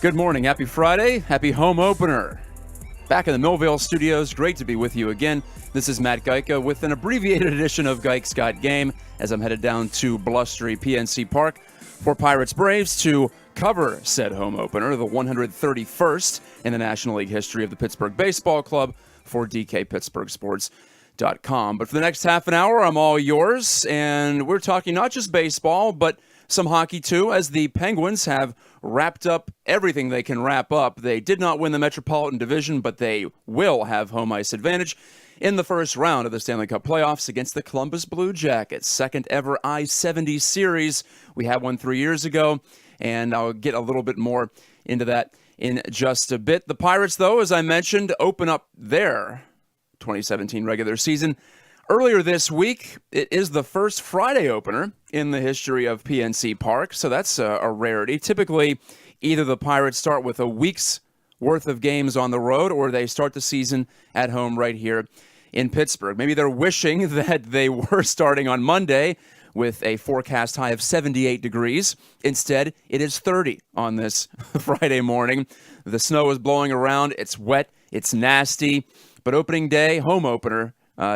Good morning. Happy Friday. Happy home opener. Back in the Millvale studios. Great to be with you again. This is Matt Geica with an abbreviated edition of Geike's Got Game as I'm headed down to blustery PNC Park for Pirates Braves to cover said home opener, the 131st in the National League history of the Pittsburgh Baseball Club for DKPittsburghSports.com. But for the next half an hour, I'm all yours, and we're talking not just baseball, but some hockey too, as the Penguins have wrapped up everything they can wrap up. They did not win the Metropolitan Division, but they will have home ice advantage in the first round of the Stanley Cup playoffs against the Columbus Blue Jackets. Second ever I-70 series. We had one 3 years ago, and I'll get a little bit more into that in just a bit. The Pirates, though, as I mentioned, open up their 2017 regular season earlier this week. It is the first Friday opener in the history of PNC Park, so that's a rarity. Typically, either the Pirates start with a week's worth of games on the road, or they start the season at home right here in Pittsburgh. Maybe they're wishing that they were starting on Monday with a forecast high of 78 degrees. Instead, it is 30 on this Friday morning. The snow is blowing around. It's wet. It's nasty. But opening day, home opener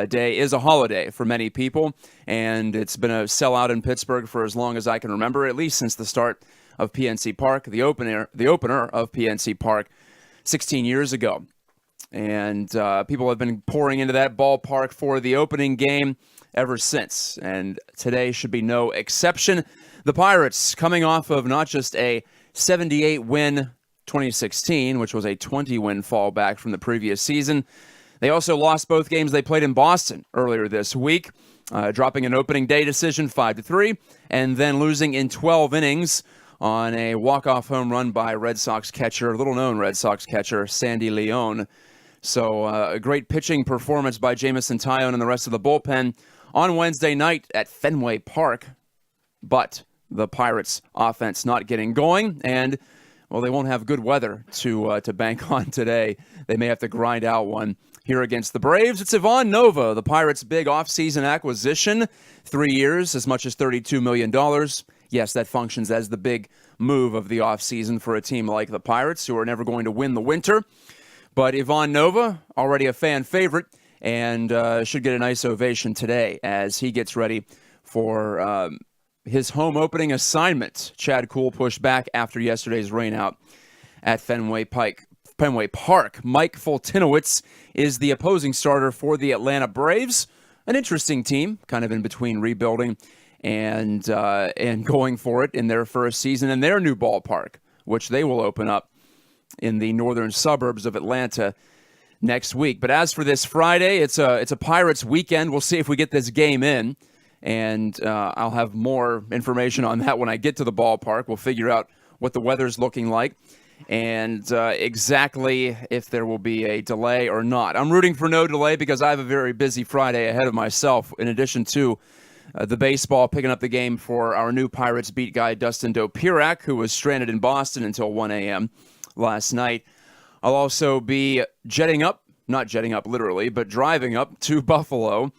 day, is a holiday for many people, and it's been a sellout in Pittsburgh for as long as I can remember, at least since the start of PNC Park, the opener of PNC Park 16 years ago. And people have been pouring into that ballpark for the opening game ever since, and today should be no exception. The Pirates coming off of not just a 78-win 2016, which was a 20-win fallback from the previous season. They also lost both games they played in Boston earlier this week, dropping an opening day decision 5-3, and then losing in 12 innings on a walk-off home run by Red Sox catcher, little-known Red Sox catcher, Sandy Leon. So a great pitching performance by Jamison Tyone and the rest of the bullpen on Wednesday night at Fenway Park. But the Pirates' offense not getting going, and, well, they won't have good weather to bank on today. They may have to grind out one here against the Braves. It's Ivan Nova, the Pirates' big offseason acquisition. 3 years, as much as $32 million. Yes, that functions as the big move of the offseason for a team like the Pirates, who are never going to win the winter. But Ivan Nova, already a fan favorite, and should get a nice ovation today as he gets ready for his home opening assignment. Chad Kuhl pushed back after yesterday's rainout at Fenway Park. Mike Foltynewicz is the opposing starter for the Atlanta Braves. An interesting team, kind of in between rebuilding and going for it in their first season in their new ballpark, which they will open up in the northern suburbs of Atlanta next week. But as for this Friday, it's a Pirates weekend. We'll see if we get this game in, and I'll have more information on that when I get to the ballpark. We'll figure out what the weather's looking like and exactly if there will be a delay or not. I'm rooting for no delay because I have a very busy Friday ahead of myself, in addition to the baseball, picking up the game for our new Pirates beat guy, Dustin Dopirak, who was stranded in Boston until 1 a.m. last night. I'll also be driving up to Buffalo,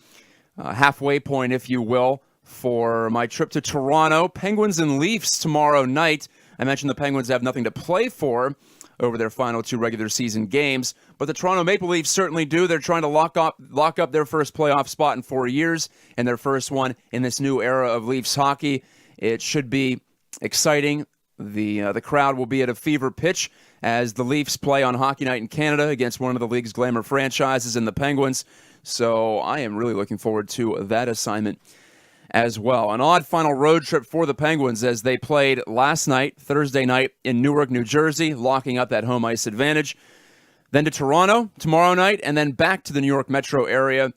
halfway point, if you will, for my trip to Toronto. Penguins and Leafs tomorrow night. I mentioned the Penguins have nothing to play for over their final two regular season games, but the Toronto Maple Leafs certainly do. They're trying to lock up their first playoff spot in 4 years, and their first one in this new era of Leafs hockey. It should be exciting. The crowd will be at a fever pitch as the Leafs play on Hockey Night in Canada against one of the league's glamour franchises in the Penguins. So I am really looking forward to that assignment as well. An odd final road trip for the Penguins as they played last night, Thursday night, in Newark, New Jersey, locking up that home ice advantage. Then to Toronto tomorrow night, and then back to the New York metro area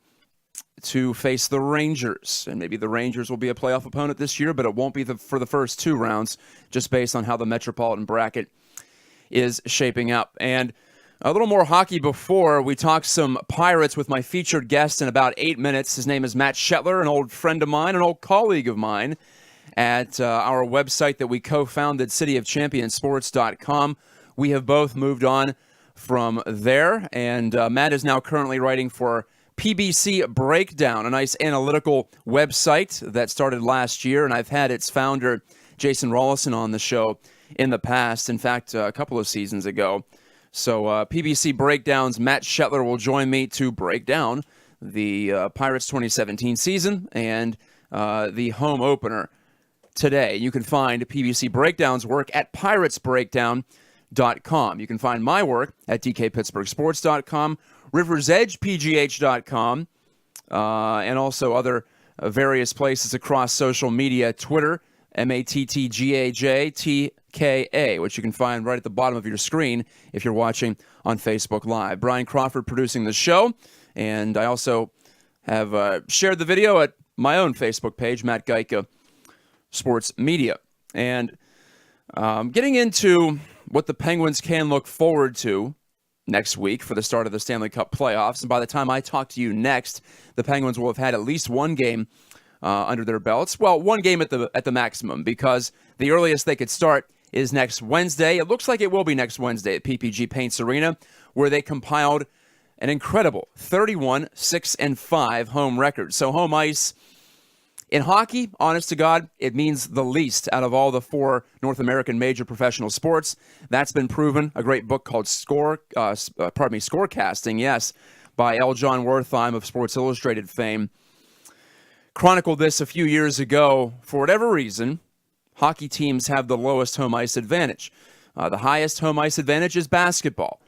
to face the Rangers. And maybe the Rangers will be a playoff opponent this year, but it won't be for the first two rounds, just based on how the Metropolitan bracket is shaping up. And a little more hockey before we talk some Pirates with my featured guest in about 8 minutes. His name is Matt Shetler, an old friend of mine, an old colleague of mine at our website that we co-founded, cityofchampionsports.com. We have both moved on from there, and Matt is now currently writing for PBC Breakdown, a nice analytical website that started last year, and I've had its founder, Jason Rawlison, on the show in the past. In fact, a couple of seasons ago. So PBC Breakdown's Matt Shetler will join me to break down the Pirates 2017 season and the home opener today. You can find PBC Breakdown's work at piratesbreakdown.com. You can find my work at dkpittsburghsports.com, riversedgepgh.com, and also other various places across social media, Twitter, MATTGAJTKA, which you can find right at the bottom of your screen if you're watching on Facebook Live. Brian Crawford producing the show, and I also have shared the video at my own Facebook page, Matt Geica Sports Media. And getting into what the Penguins can look forward to next week for the start of the Stanley Cup playoffs. And by the time I talk to you next, the Penguins will have had at least one game under their belts. Well, one game at the maximum, because the earliest they could start is next Wednesday. It looks like it will be next Wednesday at PPG Paints Arena, where they compiled an incredible 31-6-5 home record. So home ice in hockey, honest to God, it means the least out of all the four North American major professional sports. That's been proven. A great book called Scorecasting, yes, by L. John Wertheim of Sports Illustrated fame, chronicled this a few years ago. For whatever reason, hockey teams have the lowest home ice advantage. The highest home ice advantage is basketball.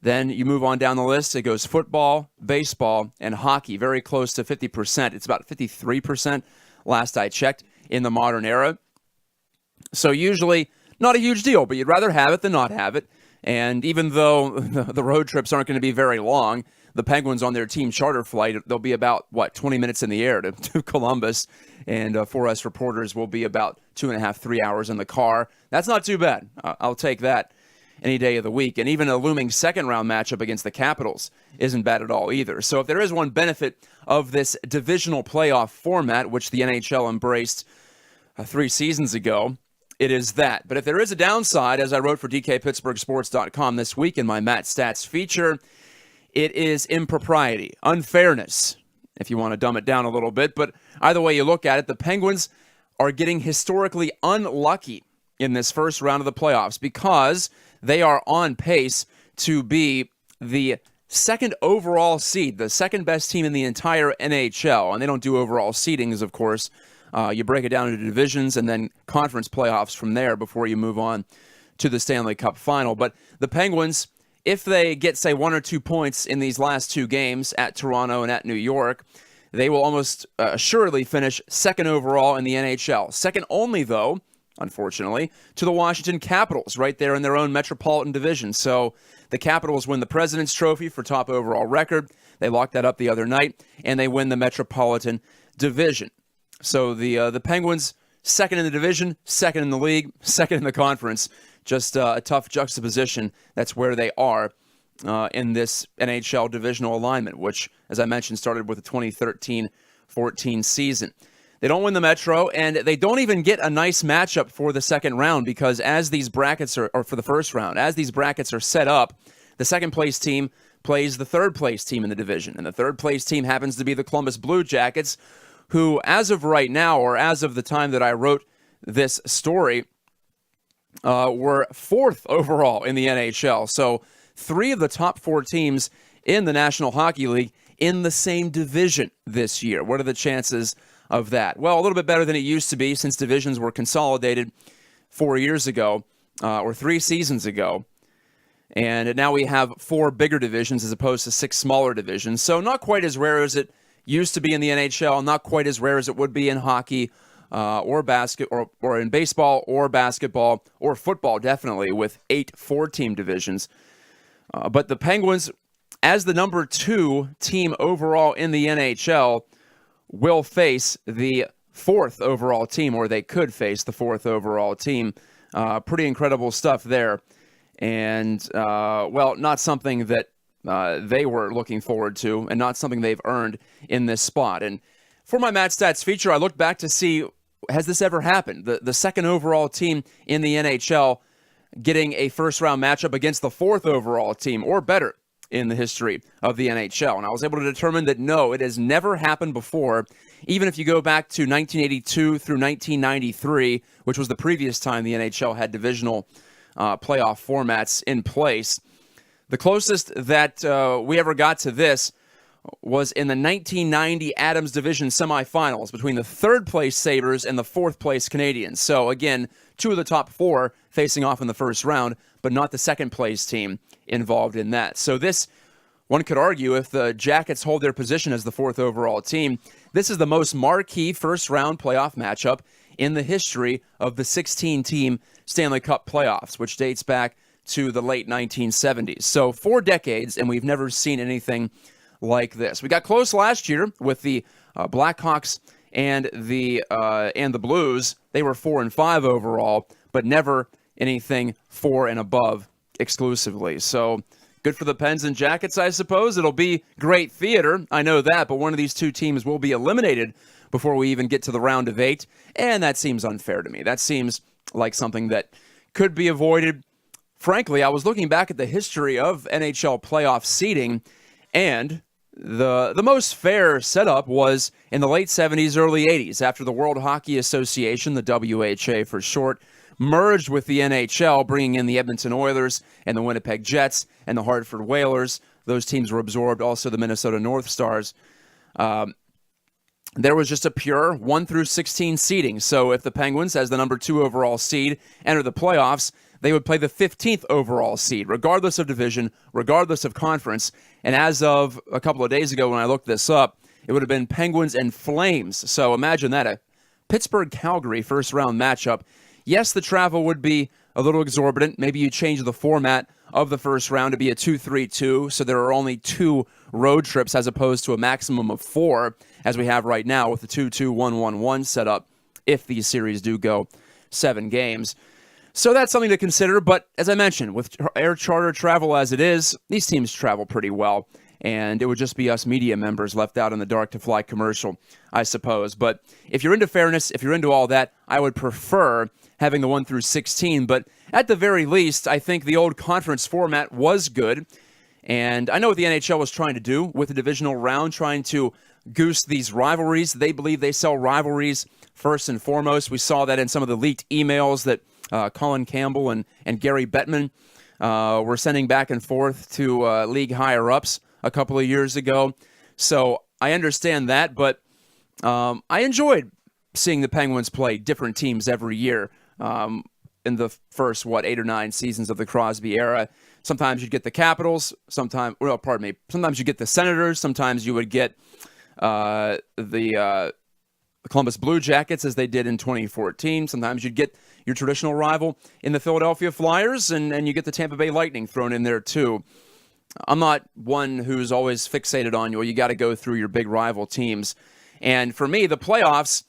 Then you move on down the list. It goes football, baseball, and hockey, very close to 50%. It's about 53% last I checked in the modern era. So usually not a huge deal, but you'd rather have it than not have it. And even though the road trips aren't going to be very long, the Penguins on their team charter flight, they'll be about, 20 minutes in the air to Columbus. And for us reporters, we'll be about 2.5, 3 hours in the car. That's not too bad. I'll take that any day of the week. And even a looming second-round matchup against the Capitals isn't bad at all either. So if there is one benefit of this divisional playoff format, which the NHL embraced 3 seasons ago, it is that. But if there is a downside, as I wrote for DKPittsburghSports.com this week in my Matt Stats feature, it is impropriety, unfairness, if you want to dumb it down a little bit. But either way you look at it, the Penguins are getting historically unlucky in this first round of the playoffs because they are on pace to be the second overall seed, the second best team in the entire NHL. And they don't do overall seedings, of course. You break it down into divisions and then conference playoffs from there before you move on to the Stanley Cup final. But the Penguins, if they get, say, 1 or 2 points in these last 2 games at Toronto and at New York, they will almost assuredly finish second overall in the NHL. Second only, though, unfortunately, to the Washington Capitals right there in their own Metropolitan Division. So the Capitals win the President's Trophy for top overall record. They locked that up the other night, and they win the Metropolitan Division. So the Penguins, second in the division, second in the league, second in the conference. Just a tough juxtaposition. That's where they are in this NHL divisional alignment, which, as I mentioned, started with the 2013-14 season. They don't win the Metro, and they don't even get a nice matchup for the second round because as these brackets are, or for the first round, as these brackets are set up, the second-place team plays the third-place team in the division, and the third-place team happens to be the Columbus Blue Jackets, who, as of right now, or as of the time that I wrote this story, were 4th overall in the NHL. So 3 of the top 4 teams in the National Hockey League in the same division this year. What are the chances of that? Well, a little bit better than it used to be since divisions were consolidated 4 years ago, or 3 seasons ago. And now we have 4 bigger divisions as opposed to 6 smaller divisions. So not quite as rare as it used to be in the NHL, not quite as rare as it would be in hockey or or in baseball or basketball or football, definitely, with 8 4-team divisions. But the Penguins, as the number 2 team overall in the NHL, will face the 4th overall team, or they could face the 4th overall team. Pretty incredible stuff there. And, well, not something that they were looking forward to and not something they've earned in this spot. And for my Matt Stats feature, I looked back to see, has this ever happened? The second overall team in the NHL getting a first-round matchup against the 4th overall team, or better. in the history of the NHL. And I was able to determine that no, it has never happened before. Even if you go back to 1982 through 1993, which was the previous time the NHL had divisional playoff formats in place, the closest that we ever got to this was in the 1990 Adams Division semifinals between the third-place Sabres and the fourth-place Canadiens. So, again, two of the top four facing off in the first round, but not the second-place team involved in that. So this, one could argue, if the Jackets hold their position as the fourth overall team, this is the most marquee first-round playoff matchup in the history of the 16-team Stanley Cup playoffs, which dates back to the late 1970s. So 4 decades, and we've never seen anything like this. We got close last year with the Blackhawks and the Blues. They were 4 and 5 overall, but never anything 4 and above exclusively. So good for the Pens and Jackets, I suppose. It'll be great theater, I know that, but one of these two teams will be eliminated before we even get to the round of 8, and that seems unfair to me. That seems like something that could be avoided. Frankly, I was looking back at the history of NHL playoff seeding, and the most fair setup was in the late 70s, early 80s, after the World Hockey Association, the WHA for short, merged with the NHL, bringing in the Edmonton Oilers and the Winnipeg Jets and the Hartford Whalers. Those teams were absorbed, also the Minnesota North Stars. There was just a pure 1 through 16 seeding. So if the Penguins, as the number 2 overall seed, enter the playoffs, they would play the 15th overall seed, regardless of division, regardless of conference. And as of a couple of days ago when I looked this up, it would have been Penguins and Flames. So imagine that, a Pittsburgh-Calgary first-round matchup. Yes, the travel would be a little exorbitant. Maybe you change the format of the first round to be a 2-3-2, so there are only 2 road trips as opposed to a maximum of 4, as we have right now with the 2-2-1-1-1 setup, if these series do go 7 games. So that's something to consider, but as I mentioned, with air charter travel as it is, these teams travel pretty well, and it would just be us media members left out in the dark to fly commercial, I suppose. But if you're into fairness, if you're into all that, I would prefer having the 1 through 16, but at the very least, I think the old conference format was good, and I know what the NHL was trying to do with the divisional round, trying to goose these rivalries. They believe they sell rivalries first and foremost. We saw that in some of the leaked emails that Colin Campbell and Gary Bettman were sending back and forth to league higher-ups a couple of years ago. So I understand that, but I enjoyed seeing the Penguins play different teams every year in the first, 8 or 9 seasons of the Crosby era. Sometimes you'd get the Capitals, sometimes you get the Senators, sometimes you would get the Columbus Blue Jackets, as they did in 2014. Sometimes you'd get your traditional rival in the Philadelphia Flyers, and you get the Tampa Bay Lightning thrown in there too. I'm not one who's always fixated on you got to go through your big rival teams. And for me, the playoffs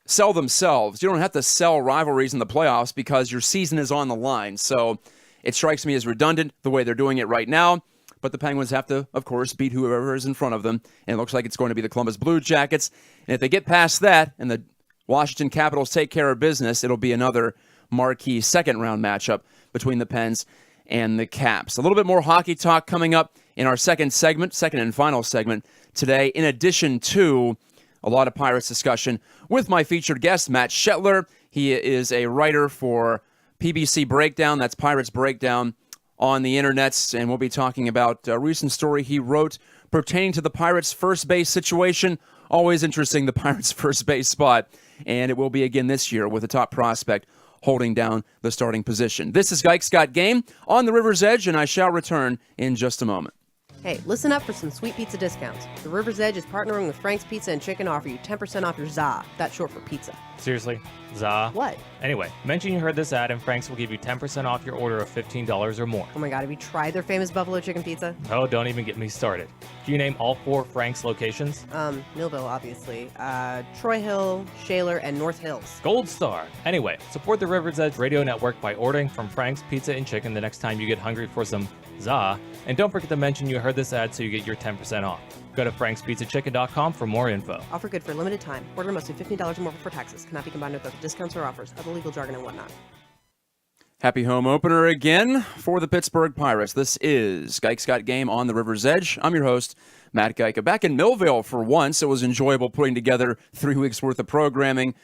sell themselves. You don't have to sell rivalries in the playoffs because your season is on the line. So it strikes me as redundant the way they're doing it right now. But the Penguins have to, of course, beat whoever is in front of them. And it looks like it's going to be the Columbus Blue Jackets. And if they get past that and the Washington Capitals take care of business, it'll be another marquee second-round matchup between the Pens and the Caps. A little bit more hockey talk coming up in our second and final segment today, in addition to a lot of Pirates discussion with my featured guest, Matt Shetler. He is a writer for PBC Breakdown, that's Pirates Breakdown, on the internets, and we'll be talking about a recent story he wrote pertaining to the Pirates' first base situation. Always interesting, the Pirates' first base spot, and it will be again this year with a top prospect holding down the starting position. This is Gike's Got Game on the River's Edge, and I shall return in just a moment. Hey, listen up for some sweet pizza discounts. The River's Edge is partnering with Frank's Pizza and Chicken to offer you 10% off your ZA. That's short for pizza. Seriously? ZA? What? Anyway, mention you heard this ad and Frank's will give you 10% off your order of $15 or more. Oh my god, have you tried their famous buffalo chicken pizza? Oh, don't even get me started. Can you name all 4 Frank's locations? Millville, obviously. Troy Hill, Shaler, and North Hills. Gold Star. Anyway, support the River's Edge Radio Network by ordering from Frank's Pizza and Chicken the next time you get hungry for some ZA. And don't forget to mention you heard this ad so you get your 10% off. Go to frankspizzachicken.com for more info. Offer good for a limited time. Order must be $15 or more before taxes. Cannot be combined with other discounts or offers. Other legal jargon and whatnot. Happy home opener again for the Pittsburgh Pirates. This is Gike's Got Game on the River's Edge. I'm your host, Matt Gike. Back in Millville for once. It was enjoyable putting together 3 weeks worth of programming.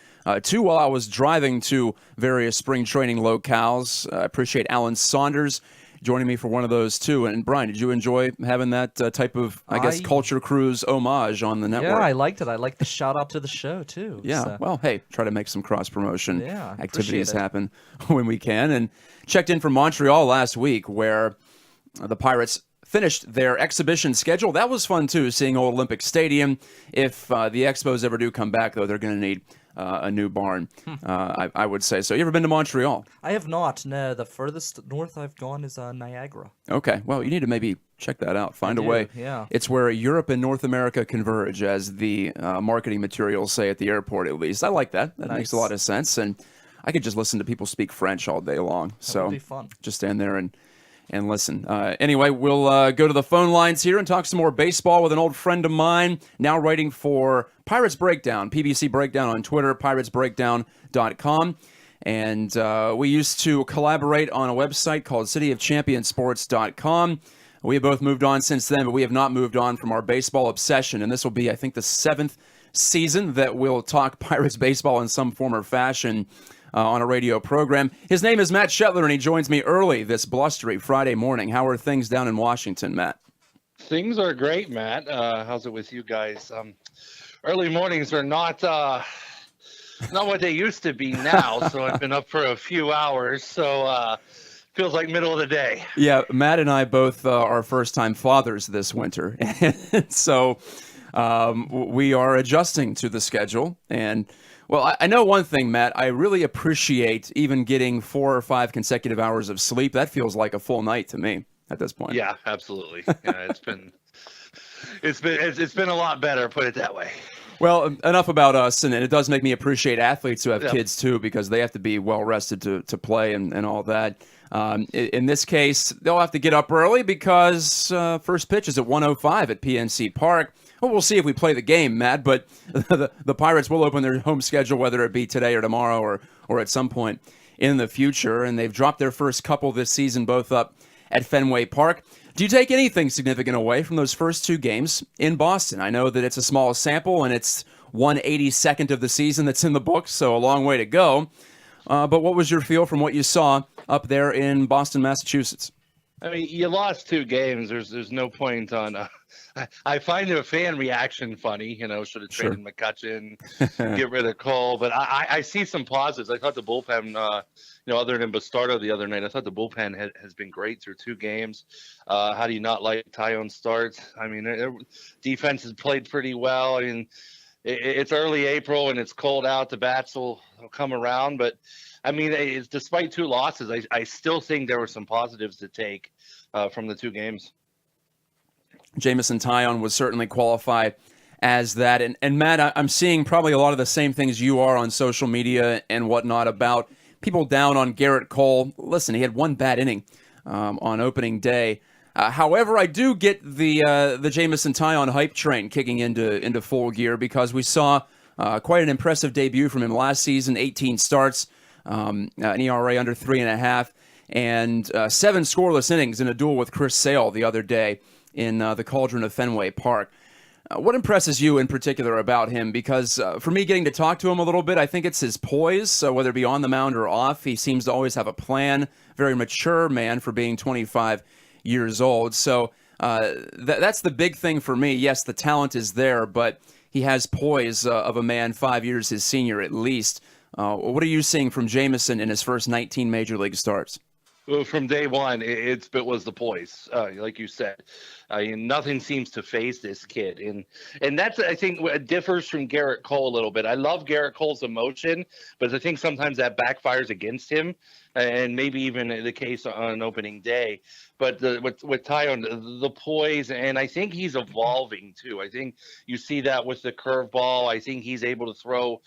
2 while I was driving to various spring training locales. I appreciate Alan Saunders joining me for one of those too. And Brian, did you enjoy having that type of, I guess, culture cruise homage on the network? Yeah, I liked it. I liked the shout out to the show too. Yeah, So. well, hey, try to make some cross promotion activities appreciate it. happen when we can. And checked in from Montreal last week where the Pirates finished their exhibition schedule. That was fun too, seeing Old Olympic Stadium. If the Expos ever do come back, though, they're going to need a new barn, I would say. So you ever been to Montreal? I have not. No, the furthest north I've gone is Niagara. Okay, well, you need to maybe check that out. Find a way. Yeah. It's where Europe and North America converge, as the marketing materials say at the airport, at least. I like that. That makes a lot of sense. And I could just listen to people speak French all day long. That would be fun. Just stand there and listen. Anyway, we'll go to the phone lines here and talk some more baseball with an old friend of mine, now writing for Pirates Breakdown, PBC Breakdown on Twitter, piratesbreakdown.com. And we used to collaborate on a website called cityofchampionsports.com. We have both moved on since then, but we have not moved on from our baseball obsession. And this will be, I think, the 7th season that we'll talk Pirates baseball in some form or fashion on a radio program. His name is Matt Shetler, and he joins me early this blustery Friday morning. How are things down in Washington, Matt? Things are great, Matt. How's it with you guys? Early mornings are not what they used to be now, so I've been up for a few hours, so feels like middle of the day. Yeah, Matt and I both are first-time fathers this winter, and so we are adjusting to the schedule. And well, I know one thing, Matt. I really appreciate even getting 4 or 5 consecutive hours of sleep. That feels like a full night to me at this point. Yeah, absolutely. Yeah, it's been a lot better, put it that way. Well, enough about us, and it does make me appreciate athletes who have kids too, because they have to be well rested to play and all that. In this case, they'll have to get up early because first pitch is at 1:05 at PNC Park. Well, we'll see if we play the game, Matt, but the Pirates will open their home schedule, whether it be today or tomorrow or at some point in the future, and they've dropped their first couple this season, both up at Fenway Park. Do you take anything significant away from those first 2 games in Boston? I know that it's a small sample, and it's 1/82nd of the season that's in the books, so a long way to go. But what was your feel from what you saw up there in Boston, Massachusetts? I mean, you lost 2 games. There's no point on. I find the fan reaction funny. Should have traded McCutchen, get rid of Cole. But I see some positives. I thought the bullpen, other than Bastardo the other night, I thought the bullpen has been great through 2 games. How do you not like Tyone's starts? I mean, defense has played pretty well. I mean, it's early April and it's cold out. The bats will come around, but I mean, despite 2 losses, I still think there were some positives to take from the 2 games. Jameson Taillon would certainly qualify as that. And Matt, I'm seeing probably a lot of the same things you are on social media and whatnot about people down on Garrett Cole. Listen, he had 1 bad inning on opening day. However, I do get the Jameson Taillon hype train kicking into full gear because we saw quite an impressive debut from him last season, 18 starts, an ERA under 3.5, and 7 scoreless innings in a duel with Chris Sale the other day in the Cauldron of Fenway Park. What impresses you in particular about him? Because for me, getting to talk to him a little bit, I think it's his poise. So whether it be on the mound or off, he seems to always have a plan. Very mature man for being 25 years old. So that's the big thing for me. Yes, the talent is there, but he has poise of a man 5 years his senior at least. What are you seeing from Jameson in his first 19 major league starts? Well, from day one, it was the poise, like you said. Nothing seems to phase this kid, and that's, I think, what differs from Garrett Cole a little bit. I love Garrett Cole's emotion, but I think sometimes that backfires against him, and maybe even the case on opening day. But with Taillon, the poise, and I think he's evolving too. I think you see that with the curveball. I think he's able to throw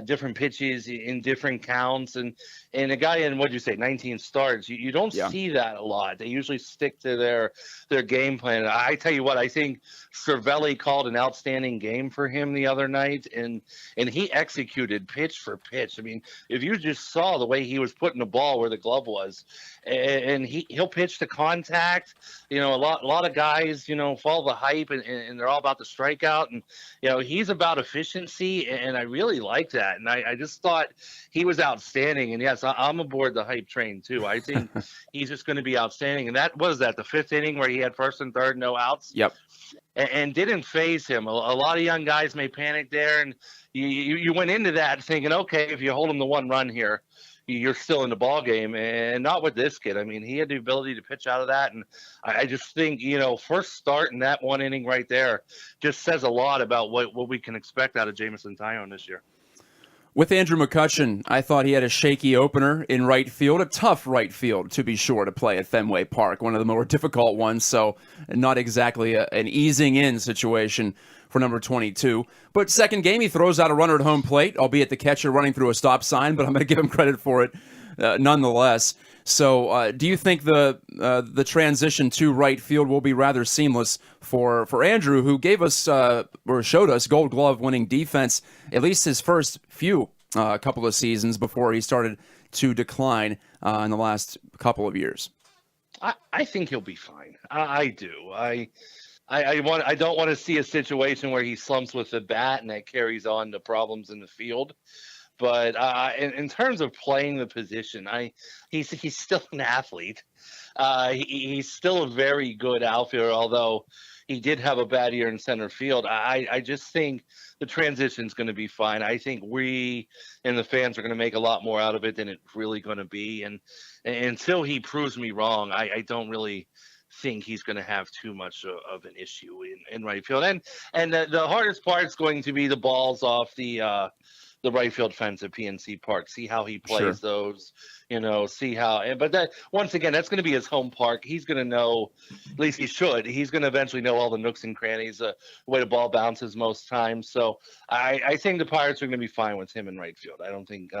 different pitches in different counts, and a guy in, what'd you say, 19 starts, you don't see that a lot. They usually stick to their game plan. I tell you what, I think Cervelli called an outstanding game for him the other night, and he executed pitch for pitch. I mean, if you just saw the way he was putting the ball where the glove was, and he'll pitch to contact. A lot of guys, follow the hype, and they're all about the strikeout, and he's about efficiency, and I really like that. And I just thought he was outstanding. And yes, I'm aboard the hype train too. I think he's just going to be outstanding. And that was the fifth inning where he had first and third, no outs. Yep. And didn't phase him. A lot of young guys may panic there, and you went into that thinking, okay, if you hold him to one run here, you're still in the ball game, and not with this kid. I mean, he had the ability to pitch out of that, and I just think first start in that one inning right there just says a lot about what we can expect out of Jameson Taillon this year. With Andrew McCutchen, I thought he had a shaky opener in right field, a tough right field, to be sure, to play at Fenway Park, one of the more difficult ones, so not exactly an easing in situation for number 22. But second game, he throws out a runner at home plate, albeit the catcher running through a stop sign, but I'm going to give him credit for it nonetheless. So do you think the transition to right field will be rather seamless for Andrew, who gave us or showed us Gold Glove winning defense at least his first few couple of seasons before he started to decline in the last couple of years? I think he'll be fine. I do. I don't want to see a situation where he slumps with the bat and that carries on to problems in the field. But in terms of playing the position, he's still an athlete. He's still a very good outfielder, although he did have a bad year in center field. I just think the transition's going to be fine. I think we and the fans are going to make a lot more out of it than it's really going to be. And until he proves me wrong, I don't really think he's going to have too much of an issue in right field. And the hardest part is going to be the balls off the right field fence at PNC Park. See how he plays those, see how. But that, once again, that's going to be his home park. He's going to know, at least he should. He's going to eventually know all the nooks and crannies, the way the ball bounces most times. So I think the Pirates are going to be fine with him in right field. I don't think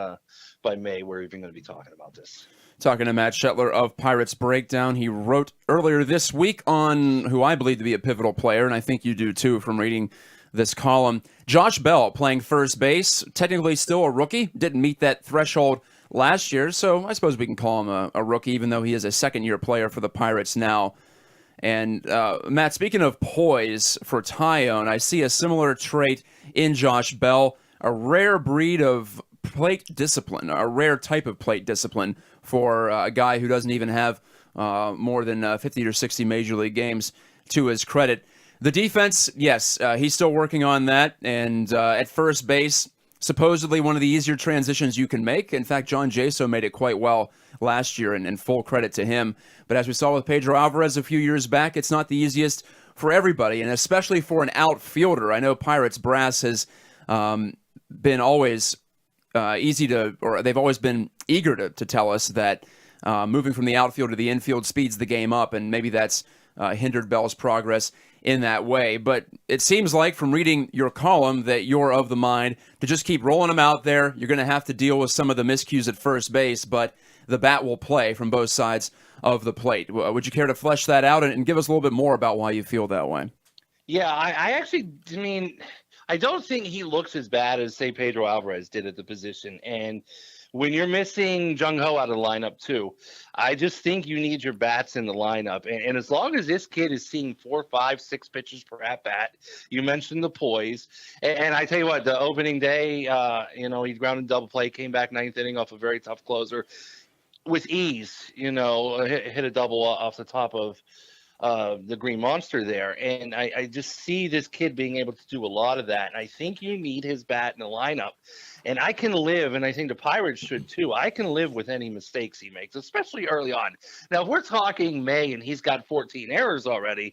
by May we're even going to be talking about this. Talking to Matt Shetler of Pirates Breakdown. He wrote earlier this week on who I believe to be a pivotal player, and I think you do too from reading this column. Josh Bell playing first base, technically still a rookie, didn't meet that threshold last year, so I suppose we can call him a rookie, even though he is a second-year player for the Pirates now. And Matt, speaking of poise for Taillon, I see a similar trait in Josh Bell, a rare breed of plate discipline, a rare type of plate discipline for a guy who doesn't even have more than 50 or 60 Major League games to his credit. The defense, yes, he's still working on that. And at first base, supposedly one of the easier transitions you can make. In fact, John Jaso made it quite well last year, and full credit to him. But as we saw with Pedro Alvarez a few years back, it's not the easiest for everybody, and especially for an outfielder. I know Pirates brass has been always they've always been eager to tell us that moving from the outfield to the infield speeds the game up, and maybe that's hindered Bell's progress in that way. But it seems like from reading your column that you're of the mind to just keep rolling them out there. You're going to have to deal with some of the miscues at first base, but the bat will play from both sides of the plate. Would you care to flesh that out and give us a little bit more about why you feel that way? Yeah, I don't think he looks as bad as, say, Pedro Alvarez did at the position. And when you're missing Jung Ho out of the lineup too, I just think you need your bats in the lineup. And as long as this kid is seeing 4, 5, 6 pitches per at bat, you mentioned the poise. And I tell you what, the opening day, he grounded double play, came back ninth inning off a very tough closer with ease. Hit a double off the top of the Green Monster there. And I just see this kid being able to do a lot of that. And I think you need his bat in the lineup. And I can live, and I think the Pirates should too, I can live with any mistakes he makes, especially early on. Now, if we're talking May and he's got 14 errors already,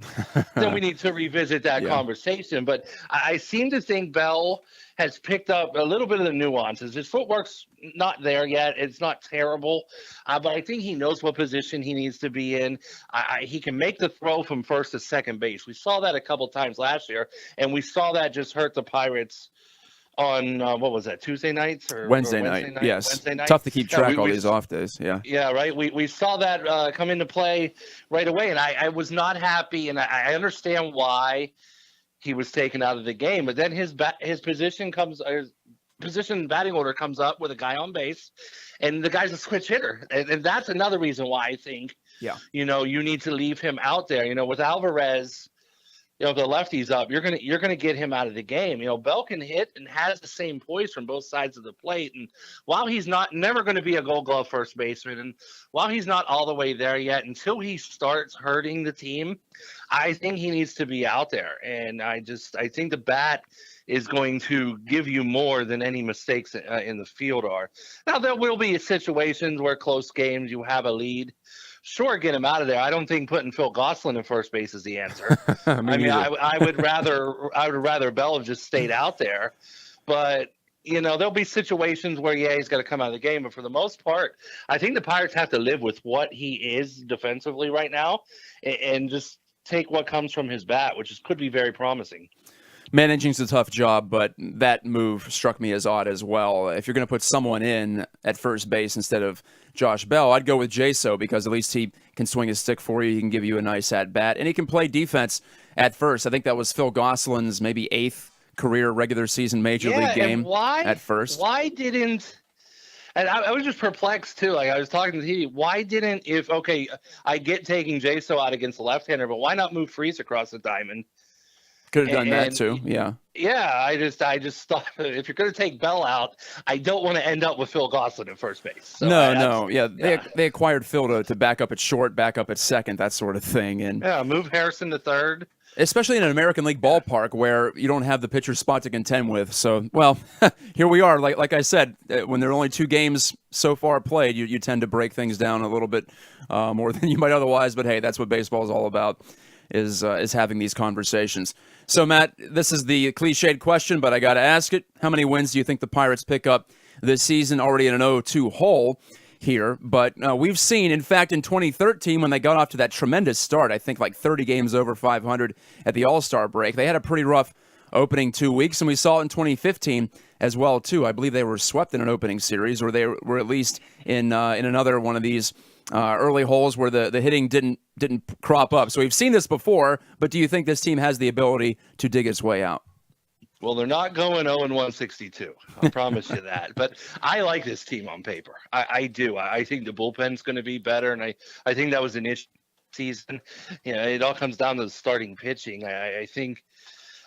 then we need to revisit that conversation. But I seem to think Bell has picked up a little bit of the nuances. His footwork's not there yet. It's not terrible, but I think he knows what position he needs to be in. He can make the throw from first to second base. We saw that a couple times last year, and we saw that just hurt the Pirates on what was that, Tuesday nights or Wednesday night? Yes. Wednesday night. Tough to keep track all these off days. Yeah, right. We saw that come into play right away, and I was not happy, and I understand why he was taken out of the game. But then his position comes position batting order comes up with a guy on base, and the guy's a switch hitter. And that's another reason why I think, you need to leave him out there. with Alvarez, if the lefty's up, you're gonna get him out of the game. Bell can hit and has the same poise from both sides of the plate. And while he's never going to be a Gold Glove first baseman, and while he's not all the way there yet, until he starts hurting the team, I think he needs to be out there. And I think the bat is going to give you more than any mistakes in the field are. Now, there will be situations where close games you have a lead. Sure, get him out of there. I don't think putting Phil Gosselin in first base is the answer. I would rather Bell have just stayed out there. But there'll be situations where he's got to come out of the game. But for the most part, I think the Pirates have to live with what he is defensively right now, and just take what comes from his bat, which could be very promising. Managing's a tough job, but that move struck me as odd as well. If you're going to put someone in at first base instead of Josh Bell, I'd go with Jaso, because at least he can swing his stick for you. He can give you a nice at-bat, and he can play defense at first. I think that was Phil Gosselin's maybe 8th career regular season major league game at first. Why didn't – and I was just perplexed, too. Like, I was talking to the TV. Why didn't – I get taking Jaso out against the left-hander, but why not move Freese across the diamond? Could have done that too, yeah. Yeah, I just thought if you're going to take Bell out, I don't want to end up with Phil Gosselin at first base. So They acquired Phil to back up at short, back up at second, that sort of thing, and move Harrison to third. Especially in an American League ballpark where you don't have the pitcher spot to contend with. So, here we are. Like I said, when there are only 2 games so far played, you tend to break things down a little bit more than you might otherwise. But hey, that's what baseball is all about. Is having these conversations. So, Matt, this is the cliched question, but I got to ask it. How many wins do you think the Pirates pick up this season? Already in an 0-2 hole here, but we've seen, in fact, in 2013 when they got off to that tremendous start, I think like 30 games over 500 at the All-Star break, they had a pretty rough opening 2 weeks, and we saw it in 2015 as well, too. I believe they were swept in an opening series, or they were at least in another one of these early holes where the hitting didn't crop up. So we've seen this before, but do you think this team has the ability to dig its way out? Well, they're not going 0-162. I promise you that. But I like this team on paper. I do. I think the bullpen's going to be better, and I think that was an issue season. It all comes down to the starting pitching. I think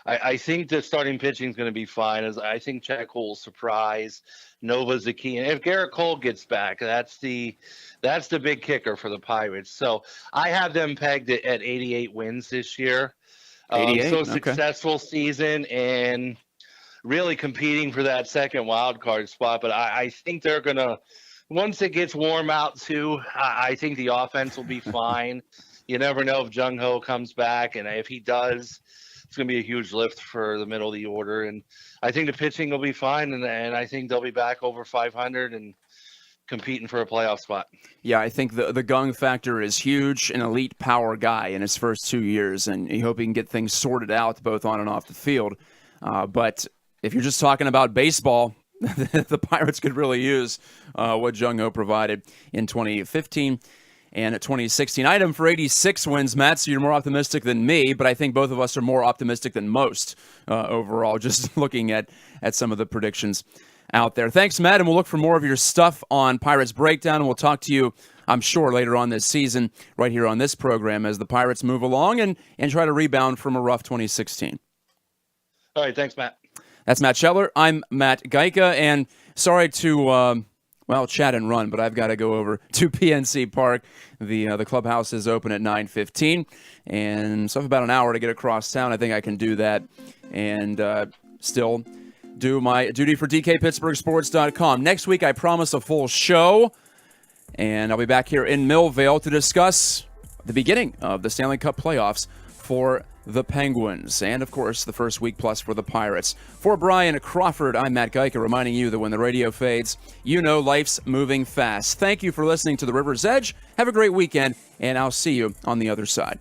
the starting pitching is going to be fine. I think Chad Cole's surprise. Nova's the key. And if Garrett Cole gets back, that's the big kicker for the Pirates. So I have them pegged at 88 wins this year. 88? Successful season and really competing for that second wild card spot. But I think they're going to, once it gets warm out too, I think the offense will be fine. You never know if Jung Ho comes back. And if he does, it's going to be a huge lift for the middle of the order. And I think the pitching will be fine. And I think they'll be back over 500 and competing for a playoff spot. Yeah, I think the Gung factor is huge. An elite power guy in his first 2 years, and you hope he can get things sorted out both on and off the field. But if you're just talking about baseball, the Pirates could really use what Jung Ho provided in 2015 and 2016. Item for 86 wins, Matt, so you're more optimistic than me, but I think both of us are more optimistic than most overall, just looking at some of the predictions out there. Thanks, Matt, and we'll look for more of your stuff on Pirates Breakdown, and we'll talk to you, I'm sure, later on this season right here on this program as the Pirates move along and try to rebound from a rough 2016. All right, thanks, Matt. That's Matt Shetler. I'm Matt Geica, and sorry to, chat and run, but I've got to go over to PNC Park. The clubhouse is open at 9:15, and so I have about an hour to get across town. I think I can do that and still do my duty for DKPittsburghSports.com. Next week, I promise a full show, and I'll be back here in Millvale to discuss the beginning of the Stanley Cup playoffs for the Penguins, and, of course, the first week plus for the Pirates. For Brian Crawford, I'm Matt Geica, reminding you that when the radio fades, you know life's moving fast. Thank you for listening to The River's Edge. Have a great weekend, and I'll see you on the other side.